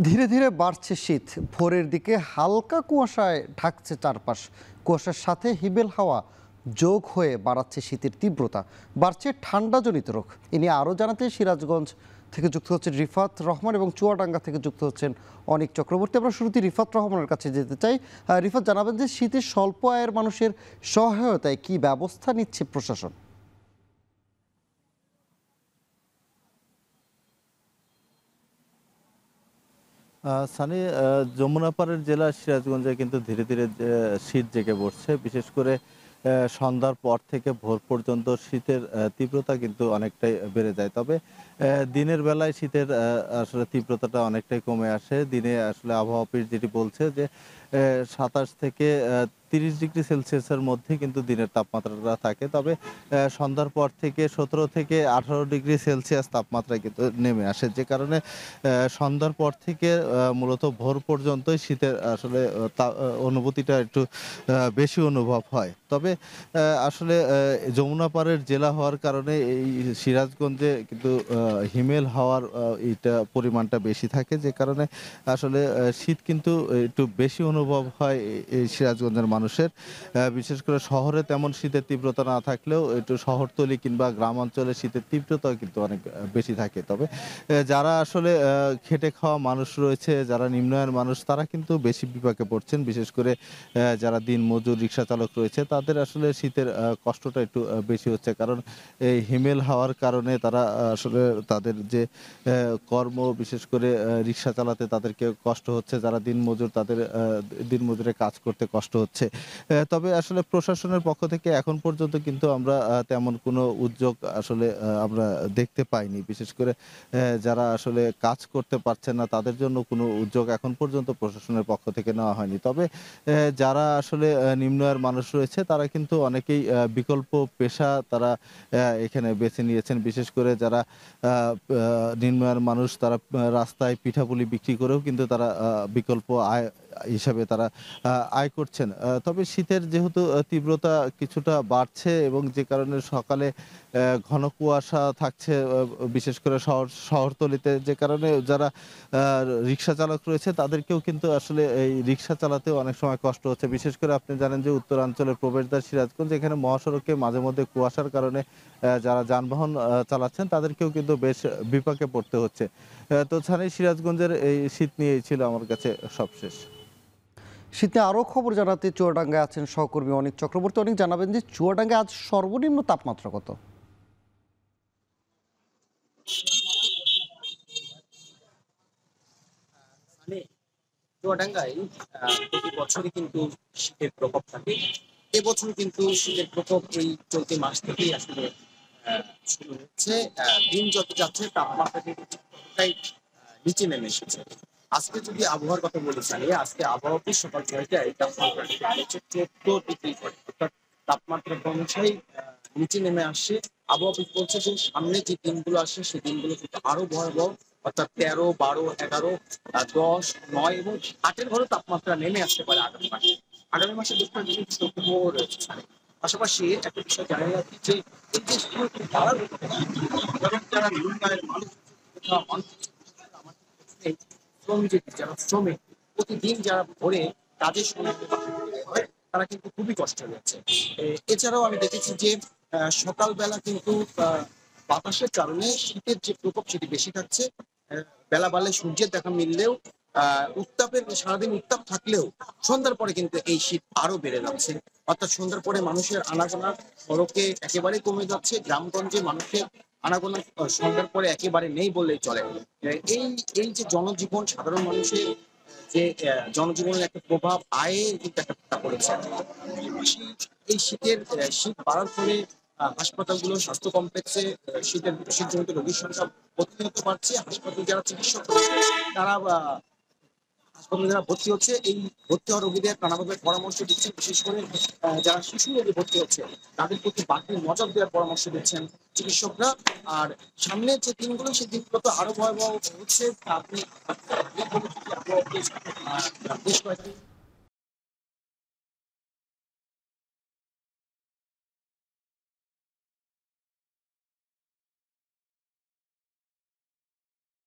ধীরে ধীরে বাড়ছে শীত। ভোরের দিকে হালকা কুয়াশায় ঢাকছে চারপাশ। কুয়াশার সাথে হিমেল হাওয়া যোগ হয়ে বাড়াচ্ছে শীতের তীব্রতা, বাড়ছে ঠান্ডাজনিত রোগ। এ নিয়ে আরও জানাতে সিরাজগঞ্জ থেকে যুক্ত হচ্ছেন রিফাত রহমান এবং চুয়াডাঙ্গা থেকে যুক্ত হচ্ছেন অনিক চক্রবর্তী। আমরা শুরুতে রিফাত রহমানের কাছে যেতে চাই। রিফাত, জানাবেন যে শীতের স্বল্প আয়ের মানুষের সহায়তায় কি ব্যবস্থা নিচ্ছে প্রশাসন? সানি, যমুনা পাড়ের জেলা সিরাজগঞ্জে কিন্তু ধীরে ধীরে শীত জেগে পড়ছে। বিশেষ করে সন্ধ্যার পর থেকে ভোর পর্যন্ত শীতের তীব্রতা কিন্তু অনেকটাই বেড়ে যায়। তবে দিনের বেলায় শীতের আসলে তীব্রতাটা অনেকটাই কমে আসে। দিনে আসলে আবহাওয়া অফিস যেটি বলছে যে ২৭ থেকে ৩০ ডিগ্রি সেলসিয়াসের মধ্যে কিন্তু দিনের তাপমাত্রাটা থাকে। তবে সন্ধ্যার পর থেকে ১৭ থেকে ১৮ ডিগ্রি সেলসিয়াস তাপমাত্রা কিন্তু নেমে আসে। যে কারণে সন্ধ্যার পর থেকে মূলত ভোর পর্যন্তই শীতের আসলে অনুভূতিটা একটু বেশি অনুভব হয়। তবে আসলে যমুনা পাড়ের জেলা হওয়ার কারণে এই সিরাজগঞ্জে কিন্তু হিমেল হাওয়ার এইটা পরিমাণটা বেশি থাকে। যে কারণে আসলে শীত কিন্তু একটু বেশি অনুভব হয় এই সিরাজগঞ্জের মানুষের। বিশেষ করে শহরে তেমন শীতের তীব্রতা না থাকলেও একটু শহরতলি কিংবা গ্রাম অঞ্চলে শীতের তীব্রতাও কিন্তু অনেক বেশি থাকে। তবে যারা আসলে খেটে খাওয়া মানুষ রয়েছে, যারা নিম্ন আয়ের মানুষ, তারা কিন্তু বেশি বিপাকে পড়ছেন। বিশেষ করে যারা দিনমজুর রিক্সা চালক রয়েছে, তাদের আসলে শীতের কষ্টটা একটু বেশি হচ্ছে। কারণ এই হিমেল হাওয়ার কারণে তারা আসলে তাদের যে কর্ম, বিশেষ করে রিক্সা চালাতে তাদেরকে কষ্ট হচ্ছে। যারা দিনমজুর, তাদের দিনমজুরে কাজ করতে কষ্ট হচ্ছে। তবে আসলে প্রশাসনের পক্ষ থেকে এখন পর্যন্ত কিন্তু আমরা তেমন কোনো উদ্যোগ আসলে আমরা দেখতে পাইনি। বিশেষ করে যারা আসলে কাজ করতে পারছেন না, তাদের জন্য কোনো উদ্যোগ এখন পর্যন্ত প্রশাসনের পক্ষ থেকে নেওয়া হয়নি। তবে যারা আসলে নিম্ন আয়ের মানুষ রয়েছে, তারা কিন্তু অনেকেই বিকল্প পেশা তারা এখানে বেছে নিয়েছেন। বিশেষ করে যারা আ আ নিম্ন আয়ের মানুষ, তারা রাস্তায় পিঠাপুলি বিক্রি করেও কিন্তু তারা বিকল্প আয় হিসাবে তারা আয় করছেন। তবে শীতের যেহেতু তীব্রতা কিছুটা বাড়ছে এবং যে কারণে সকালে ঘন কুয়াশা থাকছে, বিশেষ করে শহরতলিতে, যে কারণে যারা আ রিক্সা চালক রয়েছে, তাদেরকেও কিন্তু আসলে এই রিক্সা চালাতেও অনেক সময় কষ্ট হচ্ছে। বিশেষ করে আপনি জানেন যে উত্তরাঞ্চলের প্রবেশদ্বার সিরাজগঞ্জ, এখানে মহাসড়কে মাঝে মধ্যে কুয়াশার কারণে যারা যানবাহন চালাচ্ছেন, তাদেরকেও কিন্তু বেশ বিপাকে পড়তে হচ্ছে। তো সিরাজগঞ্জের এই শীত নিয়েই ছিল আমার কাছে সবশেষ। শীতে আরও খবর জানাতে চুয়াডাঙ্গায় আছেন সহকর্মী অনিক চক্রবর্তী। অনেক, জানাবেন যে চুয়াডাঙ্গায় আজ সর্বনিম্ন তাপমাত্রা কত? মানে চুয়াডাঙ্গায় প্রতি বছরই কিন্তু শীতের প্রকোপ থাকে। এবছর কিন্তু শীতের প্রকোপ এই চলতি মাস থেকেই আসলে শুরু হচ্ছে। দিন যত যাচ্ছে তাপমাত্রা কিন্তু ঠিক ততটাই নিচে নেমে এসেছে। আজকে যদি আবহাওয়ার কথা বলি, আজকে আবহাওয়া অফিস সকাল ৯টায় তাপমাত্রা হচ্ছে ১৪ ডিগ্রি করে, অর্থাৎ তাপমাত্রা ক্রমশই নিচে নেমে আসছে। আবহাওয়া অফিস বলছে যে সামনে যে দিনগুলো আসছে সেই দিনগুলো কিন্তু আরো ভয়াবহ, অর্থাৎ ১৩, ১২, ১১, ১০, ৯ এবং ৮-এর ঘরেও তাপমাত্রা নেমে আসতে পারে আগামী মাসে। আগামী মাসে দেখতে কিন্তু ঝুঁকিও রয়েছে। পাশাপাশি একটা বিষয় জানা যাচ্ছে যে এই যে শুধু তারা এবং যারা নিম্ন আয়ের মানুষ শ্রমজীবী, যারা শ্রমিক, প্রতিদিন যারা ভোরে কাজের সময় হয়, তারা কিন্তু খুবই কষ্ট হচ্ছে। এছাড়াও আমি দেখেছি যে সকালবেলা কিন্তু বাতাসের কারণে শীতের যে প্রকোপ সেটি বেশি থাকছে। বেলা বাড়লে সূর্যের দেখা মিললেও উত্তাপের সারাদিন উত্তাপ থাকলেও সন্ধ্যার পরে কিন্তু এই শীত আরো বেড়ে যাচ্ছে। অর্থাৎ সন্ধ্যার পরে মানুষের আনাগোনা সড়কে একেবারে কমে যাচ্ছে। গ্রামগঞ্জে মানুষের আনাগোনা সন্ধ্যার পরে একেবারে নেই বললেই চলে। এই এই যে জনজীবন, সাধারণ মানুষের যে জনজীবনের একটা প্রভাব, আয়ে কিন্তু একটা প্রভাব পড়েছে। পাশাপাশি এই শীত বাড়ার ফলে হাসপাতালগুলো, স্বাস্থ্য কমপ্লেক্সে শীতজনিত রোগীর সংখ্যা প্রতিনিয়ত বাড়ছে। হাসপাতালে যারা চিকিৎসক রয়েছে, তারা হাসপাতালে যারা ভর্তি হচ্ছে, এই ভর্তি হওয়া রোগীদের নানাভাবে পরামর্শ দিচ্ছেন। বিশেষ করে যারা শিশু রোগী ভর্তি হচ্ছে, তাদের প্রতি বাড়তি নজর দেওয়ার পরামর্শ দিচ্ছেন চিকিৎসকরা। আর সামনের যে দিনগুলো, সেই দিনগুলো তো আরো ভয়াবহ হচ্ছে। আপনি বেশ কয়েকদিন